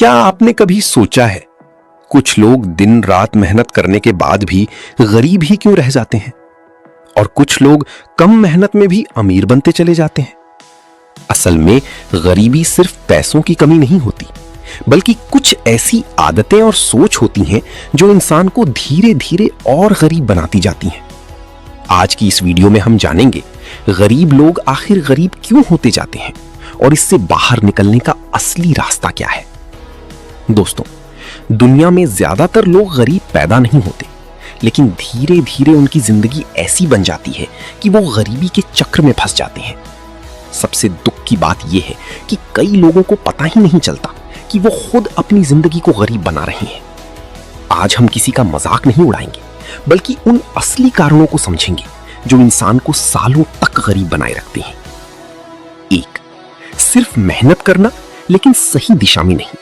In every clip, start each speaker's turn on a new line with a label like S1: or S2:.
S1: क्या आपने कभी सोचा है कुछ लोग दिन रात मेहनत करने के बाद भी गरीब ही क्यों रह जाते हैं और कुछ लोग कम मेहनत में भी अमीर बनते चले जाते हैं? असल में गरीबी सिर्फ पैसों की कमी नहीं होती, बल्कि कुछ ऐसी आदतें और सोच होती हैं जो इंसान को धीरे धीरे और गरीब बनाती जाती हैं। आज की इस वीडियो में हम जानेंगे गरीब लोग आखिर गरीब क्यों होते जाते हैं और इससे बाहर निकलने का असली रास्ता क्या है। दोस्तों, दुनिया में ज्यादातर लोग गरीब पैदा नहीं होते, लेकिन धीरे धीरे उनकी जिंदगी ऐसी बन जाती है कि वो गरीबी के चक्र में फंस जाते हैं। सबसे दुख की बात यह है कि कई लोगों को पता ही नहीं चलता कि वो खुद अपनी जिंदगी को गरीब बना रहे हैं। आज हम किसी का मजाक नहीं उड़ाएंगे, बल्कि उन असली कारणों को समझेंगे जो इंसान को सालों तक गरीब बनाए रखते हैं। 1. सिर्फ मेहनत करना, लेकिन सही दिशा में नहीं।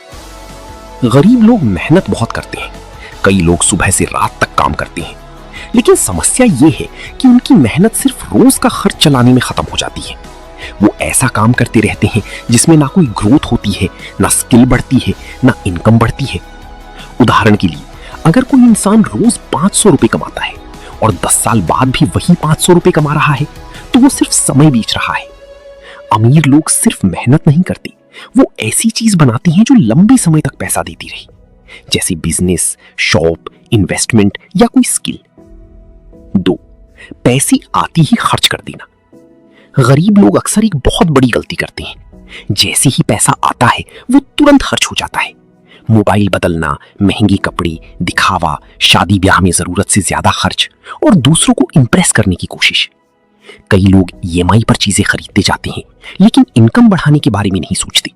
S1: गरीब लोग मेहनत बहुत करते हैं। कई लोग सुबह से रात तक काम करते हैं, लेकिन समस्या यह है कि उनकी मेहनत सिर्फ रोज का खर्च चलाने में खत्म हो जाती है। वो ऐसा काम करते रहते हैं जिसमें ना कोई ग्रोथ होती है, ना स्किल बढ़ती है, ना इनकम बढ़ती है। उदाहरण के लिए, अगर कोई इंसान रोज 500 रुपए कमाता है और 10 साल बाद भी वही 500 रुपए कमा रहा है, तो वो सिर्फ समय बीत रहा है। अमीर लोग सिर्फ मेहनत नहीं करते, वो ऐसी चीज बनाते हैं जो लंबे समय तक पैसा देती रही, जैसे बिजनेस, शॉप, इन्वेस्टमेंट या कोई स्किल। 2. पैसे आती ही खर्च कर देना। गरीब लोग अक्सर एक बहुत बड़ी गलती करते हैं। जैसे ही पैसा आता है वो तुरंत खर्च हो जाता है। मोबाइल बदलना, महंगे कपड़े, दिखावा, शादी ब्याह में जरूरत से ज्यादा खर्च और दूसरों को इंप्रेस करने की कोशिश। कई लोग ईएमआई पर चीजें खरीदते जाते हैं, लेकिन इनकम बढ़ाने के बारे में नहीं सोचते।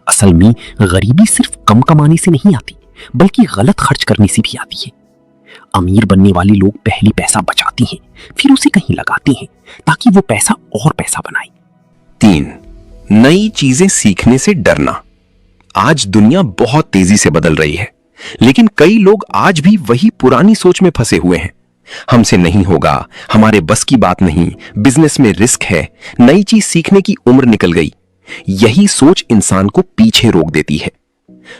S1: असल में गरीबी सिर्फ कम कमाने से नहीं आती, बल्कि गलत खर्च करने से भी आती है। अमीर बनने वाले लोग पहले पैसा बचाते हैं, फिर उसे कहीं लगाते हैं ताकि वो पैसा और पैसा बनाए।
S2: 3. नई चीजें सीखने से डरना। आज दुनिया बहुत तेजी से बदल रही है, लेकिन कई लोग आज भी वही पुरानी सोच में फंसे हुए हैं। हमसे नहीं होगा, हमारे बस की बात नहीं, बिजनेस में रिस्क है, नई चीज सीखने की उम्र निकल गई। यही सोच इंसान को पीछे रोक देती है।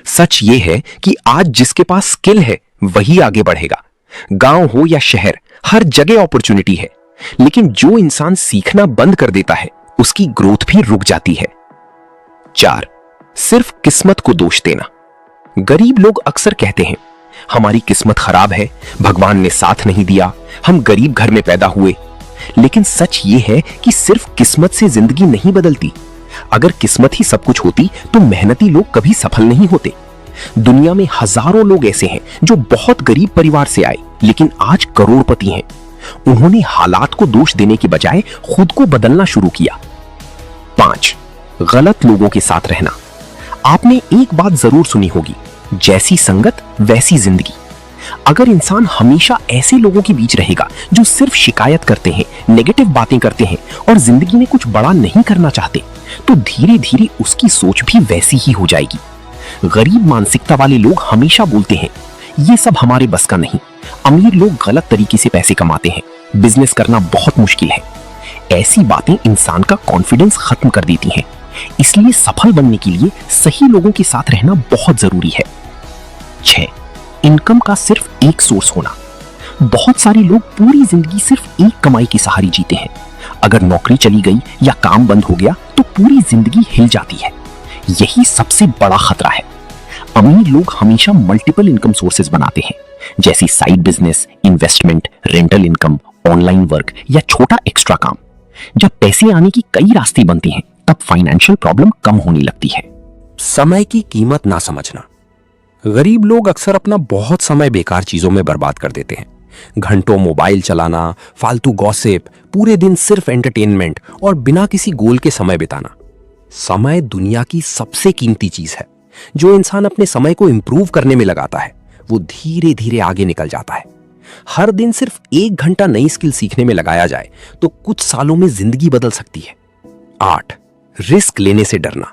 S2: सच यह है कि आज जिसके पास स्किल है वही आगे बढ़ेगा। गांव हो या शहर, हर जगह अपॉर्चुनिटी है, लेकिन जो इंसान सीखना बंद कर देता है उसकी ग्रोथ भी रुक जाती है। 4. सिर्फ किस्मत को दोष देना। गरीब लोग अक्सर कहते हैं, हमारी किस्मत खराब है, भगवान ने साथ नहीं दिया, हम गरीब घर में पैदा हुए। लेकिन सच ये है कि सिर्फ किस्मत से जिंदगी नहीं बदलती। अगर किस्मत ही सब कुछ होती तो मेहनती लोग कभी सफल नहीं होते। दुनिया में हजारों लोग ऐसे हैं जो बहुत गरीब परिवार से आए, लेकिन आज करोड़पति हैं। उन्होंने हालात को दोष देने के बजाय खुद को बदलना शुरू किया। 5. गलत लोगों के साथ रहना। आपने एक बात जरूर सुनी होगी, जैसी संगत वैसी जिंदगी। अगर इंसान हमेशा ऐसे लोगों के बीच रहेगा जो सिर्फ शिकायत करते हैं, नेगेटिव बातें करते हैं और जिंदगी में कुछ बड़ा नहीं करना चाहते, तो धीरे धीरे उसकी सोच भी वैसी ही हो जाएगी। गरीब मानसिकता वाले लोग हमेशा बोलते हैं, ये सब हमारे बस का नहीं। अमीर लोग गलत तरीके से पैसे कमाते हैं, बिजनेस करना बहुत मुश्किल है। ऐसी बातें इंसान का कॉन्फिडेंस खत्म कर देती हैं। इसलिए सफल बनने के लिए सही लोगों के साथ रहना बहुत जरूरी है। 6. इनकम का सिर्फ एक सोर्स होना। बहुत सारे लोग पूरी जिंदगी सिर्फ एक कमाई के सहारे जीते हैं। अगर नौकरी चली गई या काम बंद हो गया तो पूरी जिंदगी हिल जाती है। यही सबसे बड़ा खतरा है। अमीर लोग हमेशा मल्टीपल इनकम सोर्सेज बनाते हैं, जैसे side business, investment, rental income, online work या छोटा एक्स्ट्रा काम। जब पैसे आने की कई रास्ते बनते हैं, तब फाइनेंशियल प्रॉब्लम कम होने लगती है।
S1: समय की कीमत ना समझना। गरीब लोग अक्सर अपना बहुत समय बेकार चीजों में बर्बाद कर देते हैं। घंटों मोबाइल चलाना, फालतू गॉसिप, पूरे दिन सिर्फ एंटरटेनमेंट और बिना किसी गोल के समय बिताना। समय दुनिया की सबसे कीमती चीज है। जो इंसान अपने समय को इंप्रूव करने में लगाता है वो धीरे धीरे आगे निकल जाता है। हर दिन सिर्फ 1 घंटा नई स्किल सीखने में लगाया जाए तो कुछ सालों में जिंदगी बदल सकती है। 8. रिस्क लेने से डरना।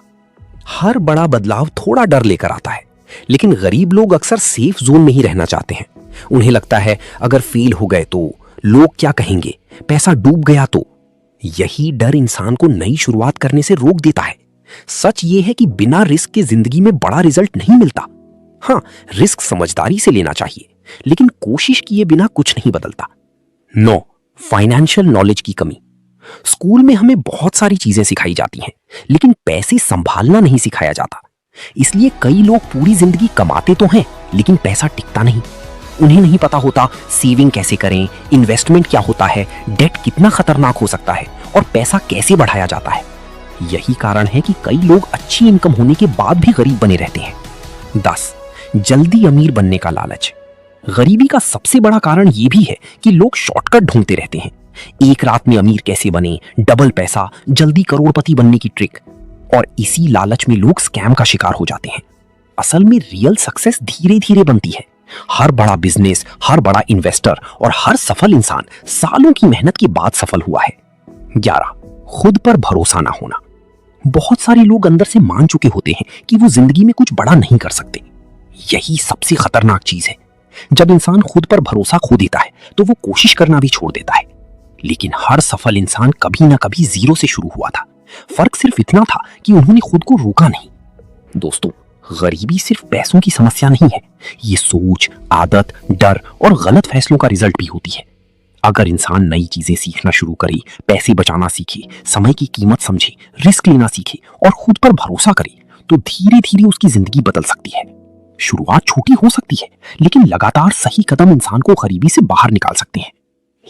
S1: हर बड़ा बदलाव थोड़ा डर लेकर आता है, लेकिन गरीब लोग अक्सर सेफ जोन में ही रहना चाहते हैं। उन्हें लगता है अगर फेल हो गए तो लोग क्या कहेंगे, पैसा डूब गया तो। यही डर इंसान को नई शुरुआत करने से रोक देता है।
S2: सच ये है कि बिना रिस्क के जिंदगी में बड़ा रिजल्ट नहीं मिलता। हाँ, रिस्क समझदारी से लेना चाहिए, लेकिन कोशिश किए बिना कुछ नहीं बदलता। 9, फाइनेंशियल नॉलेज की कमी। स्कूल में हमें बहुत सारी चीजें सिखाई जाती हैं, लेकिन पैसे संभालना नहीं सिखाया जाता। इसलिए कई लोग पूरी जिंदगी कमाते तो हैं, लेकिन पैसा टिकता नहीं। उन्हें नहीं पता होता सेविंग कैसे करें, इन्वेस्टमेंट क्या होता है, डेट कितना खतरनाक हो सकता है और पैसा कैसे बढ़ाया जाता है। यही कारण है कि कई लोग अच्छी इनकम होने के बाद भी गरीब बने रहते हैं। 10, जल्दी अमीर बनने का लालच। गरीबी का सबसे बड़ा कारण यह भी है कि लोग शॉर्टकट ढूंढते रहते हैं। एक रात में अमीर कैसे बने, डबल पैसा, जल्दी करोड़पति बनने की ट्रिक, और इसी लालच में लोग स्कैम का शिकार हो जाते हैं। असल में रियल सक्सेस धीरे धीरे बनती है। हर बड़ा बिजनेस, हर बड़ा इन्वेस्टर और हर सफल इंसान सालों की मेहनत के बाद सफल हुआ है। 11, खुद पर भरोसा ना होना। बहुत सारे लोग अंदर से मान चुके होते हैं कि वो जिंदगी में कुछ बड़ा नहीं कर सकते। यही सबसे खतरनाक चीज है। जब इंसान खुद पर भरोसा खो देता है तो वो कोशिश करना भी छोड़ देता है। लेकिन हर सफल इंसान कभी ना कभी जीरो से शुरू हुआ था। फर्क सिर्फ इतना था कि उन्होंने खुद को रोका नहीं। दोस्तों, गरीबी सिर्फ पैसों की समस्या नहीं है, ये सोच, आदत, डर और गलत फैसलों का रिजल्ट भी होती है। अगर इंसान नई चीजें सीखना शुरू करे, पैसे बचाना सीखे, समय की कीमत समझे, रिस्क लेना सीखे और खुद पर भरोसा करे, तो धीरे धीरे उसकी जिंदगी बदल सकती है। शुरुआत छोटी हो सकती है, लेकिन लगातार सही कदम इंसान को गरीबी से बाहर निकाल सकते हैं।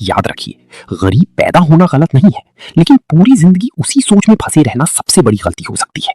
S2: याद रखिए, गरीब पैदा होना गलत नहीं है, लेकिन पूरी जिंदगी उसी सोच में फंसे रहना सबसे बड़ी गलती हो सकती है।